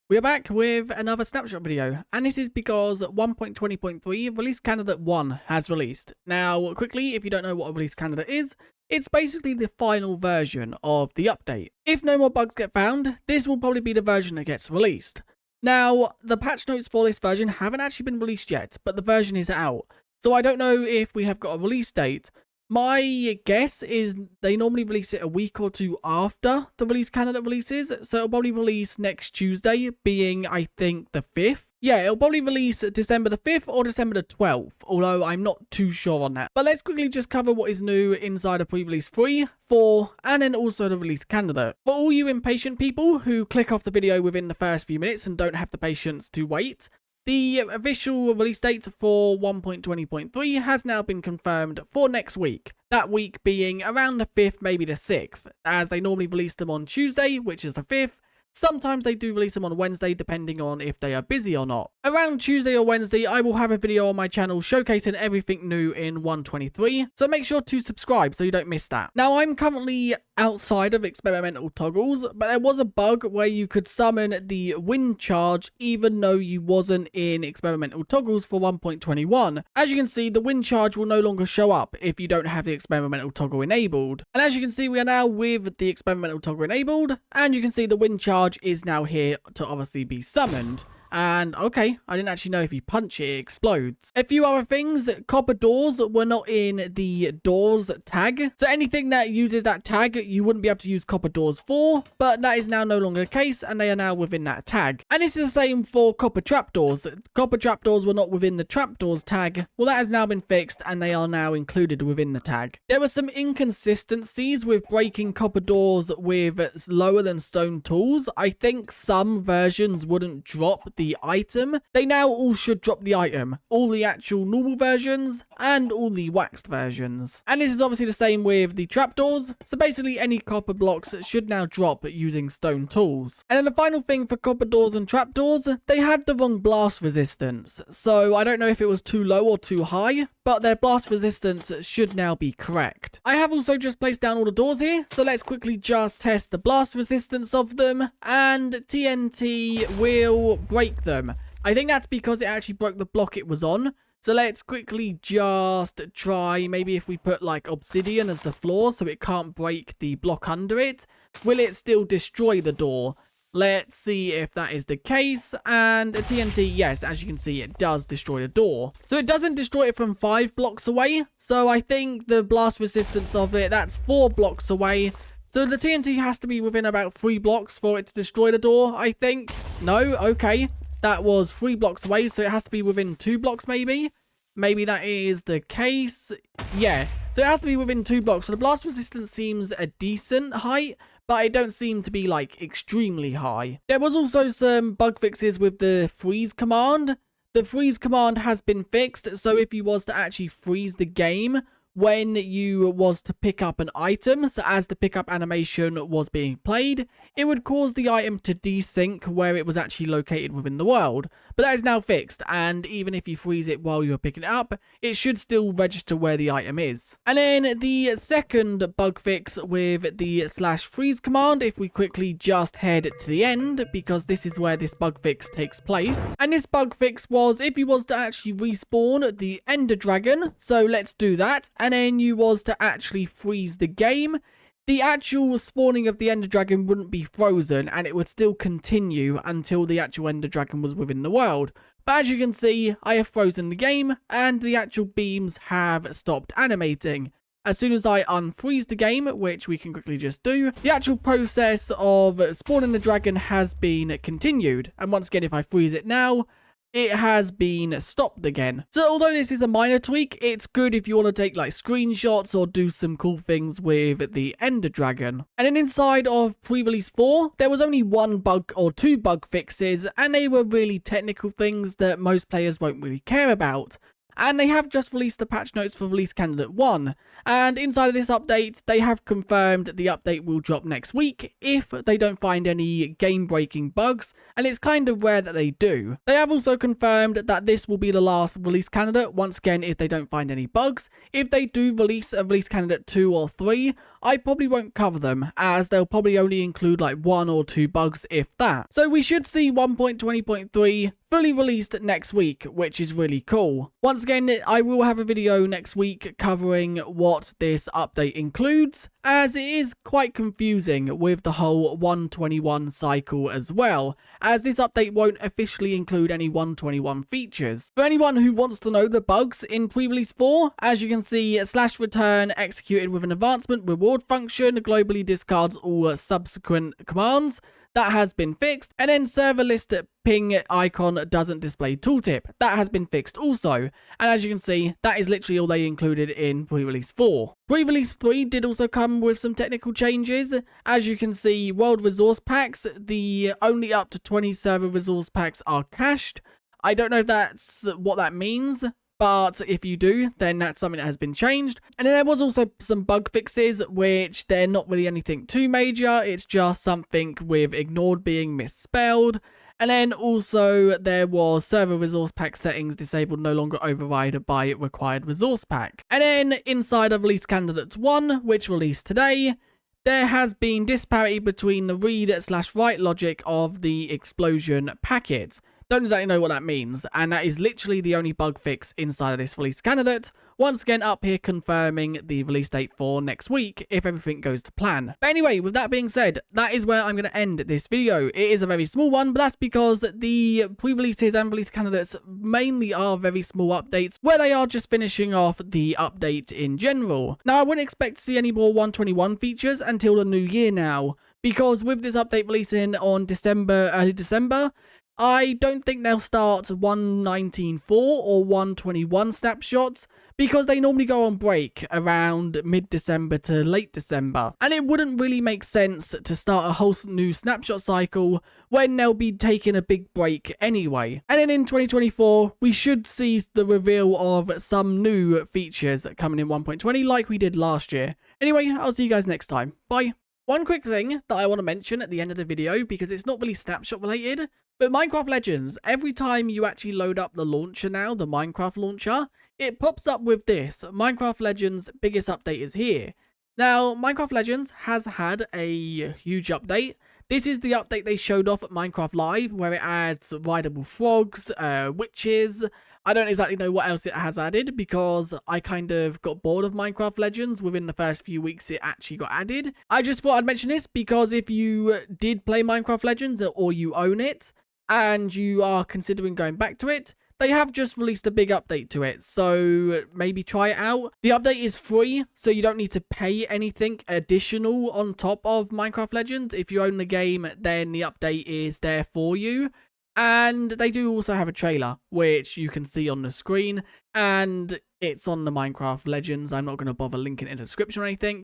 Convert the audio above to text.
We are back with another Snapshot video, and this is because 1.20.3 Release Candidate 1 has released. Now, quickly, if you don't know what a Release Candidate is, it's basically the final version of the update. If no more bugs get found, this will probably be the version that gets released. Now, the patch notes for this version haven't actually been released yet, but the version is out. So I don't know if we have got a release date. My guess is they normally release it a week or two after the Release Candidate releases, so it'll probably release next Tuesday, being, I think, the 5th. Yeah, it'll probably release December the 5th or December the 12th, although I'm not too sure on that. But let's quickly just cover what is new inside of pre-release 3, 4, and then also the Release Candidate. For all you impatient people who click off the video within the first few minutes and don't have the patience to wait, the official release date for 1.20.3 has now been confirmed for next week. That week being around the 5th, maybe the 6th, as they normally release them on Tuesday, which is the 5th. Sometimes they do release them on Wednesday, depending on if they are busy or not. Around Tuesday or Wednesday, I will have a video on my channel showcasing everything new in 1.23, so make sure to subscribe so you don't miss that. Now, I'm currently outside of experimental toggles, but there was a bug where you could summon the wind charge even though you wasn't in experimental toggles for 1.21. As you can see, the wind charge will no longer show up if you don't have the experimental toggle enabled. And as you can see, we are now with the experimental toggle enabled, and you can see the wind charge is now here to obviously be summoned. And okay, I didn't actually know if you punch it, it explodes. A few other things, copper doors were not in the doors tag. So anything that uses that tag, you wouldn't be able to use copper doors for, but that is now no longer the case and they are now within that tag. And this is the same for copper trapdoors. Copper trapdoors were not within the trapdoors tag. Well, that has now been fixed and they are now included within the tag. There were some inconsistencies with breaking copper doors with lower than stone tools. I think some versions wouldn't drop the item. They now all should drop the item. All the actual normal versions and all the waxed versions. And this is obviously the same with the trapdoors. So basically any copper blocks should now drop using stone tools. And then the final thing for copper doors and trapdoors, they had the wrong blast resistance. So I don't know if it was too low or too high, but their blast resistance should now be correct. I have also just placed down all the doors here, so let's quickly just test the blast resistance of them, and TNT will break them. I think that's because it actually broke the block it was on. So let's quickly just try, maybe if we put like obsidian as the floor so it can't break the block under it, will it still destroy the door? Let's see if that is the case, and TNT, yes, as you can see, it does destroy the door. So it doesn't destroy it from 5 blocks away, so I think the blast resistance of it, that's 4 blocks away. So the TNT has to be within about 3 blocks for it to destroy the door, I think. No, okay, that was 3 blocks away, so it has to be within 2 blocks maybe. Maybe that is the case. Yeah, so it has to be within 2 blocks. So the blast resistance seems a decent height, but it don't seem to be like extremely high. There was also some bug fixes with the freeze command. The freeze command has been fixed, so if you was to actually freeze the game when you was to pick up an item, so as the pickup animation was being played, it would cause the item to desync where it was actually located within the world. But that is now fixed, and even if you freeze it while you're picking it up, it should still register where the item is. And then the second bug fix with the /freeze command, if we quickly just head to the end, because this is where this bug fix takes place. And this bug fix was if you was to actually respawn the Ender Dragon, so let's do that, and then you was to actually freeze the game, the actual spawning of the Ender Dragon wouldn't be frozen and it would still continue until the actual Ender Dragon was within the world. But as you can see, I have frozen the game and the actual beams have stopped animating. As soon as I unfreeze the game, which we can quickly just do, the actual process of spawning the dragon has been continued. And once again, if I freeze it now, it has been stopped again. So although this is a minor tweak, it's good if you want to take like screenshots or do some cool things with the Ender Dragon. And then inside of pre-release 4, there was only 1 bug or 2 bug fixes, and they were really technical things that most players won't really care about. and they have just released the patch notes for release candidate 1. And inside of this update, they have confirmed the update will drop next week if they don't find any game-breaking bugs, and it's kind of rare that they do. They have also confirmed that this will be the last release candidate, once again if they don't find any bugs. If they do release a release candidate 2 or 3, I probably won't cover them, as they'll probably only include like 1 or 2 bugs if that. So we should see 1.20.3 fully released next week, which is really cool. Once again, I will have a video next week covering what this update includes, as it is quite confusing with the whole 121 cycle as well, as this update won't officially include any 121 features. For anyone who wants to know the bugs in pre-release 4, as you can see, /return executed with an advancement reward function globally discards all subsequent commands. That has been fixed. And then server list ping icon doesn't display tooltip. That has been fixed also. And as you can see, that is literally all they included in pre-release 4. Pre-release 3 did also come with some technical changes. As you can see, world resource packs, the only up to 20 server resource packs are cached. I don't know if that's what that means, but if you do, then that's something that has been changed. And then there was also some bug fixes, which they're not really anything too major. It's just something with ignored being misspelled. And then also there was server resource pack settings disabled no longer override by required resource pack. And then inside of release candidate 1, which released today, there has been disparity between the read/write logic of the explosion packet. Don't exactly know what that means, and that is literally the only bug fix inside of this release candidate. Once again, up here confirming the release date for next week if everything goes to plan. But anyway, with that being said, that is where I'm going to end this video. It is a very small one, but that's because the pre-releases and release candidates mainly are very small updates, where they are just finishing off the update in general. Now, I wouldn't expect to see any more 121 features until the new year now, because with this update releasing on early December, I don't think they'll start 119.4 or 121 snapshots, because they normally go on break around mid-December to late December. And it wouldn't really make sense to start a whole new snapshot cycle when they'll be taking a big break anyway. And then in 2024, we should see the reveal of some new features coming in 1.20 like we did last year. Anyway, I'll see you guys next time. Bye. One quick thing that I want to mention at the end of the video, because it's not really snapshot related, but Minecraft Legends, every time you actually load up the launcher now, the Minecraft launcher, it pops up with this: Minecraft Legends biggest update is here. Now, Minecraft Legends has had a huge update. This is the update they showed off at Minecraft Live, where it adds rideable frogs, witches. I don't exactly know what else it has added, because I kind of got bored of Minecraft Legends within the first few weeks it actually got added. I just thought I'd mention this because if you did play Minecraft Legends or you own it, and you are considering going back to it, they have just released a big update to it, so maybe try it out. The update is free, so you don't need to pay anything additional on top of Minecraft Legends. If you own the game, then the update is there for you. And they do also have a trailer, which you can see on the screen, and it's on the Minecraft Legends. I'm not going to bother linking it in the description or anything.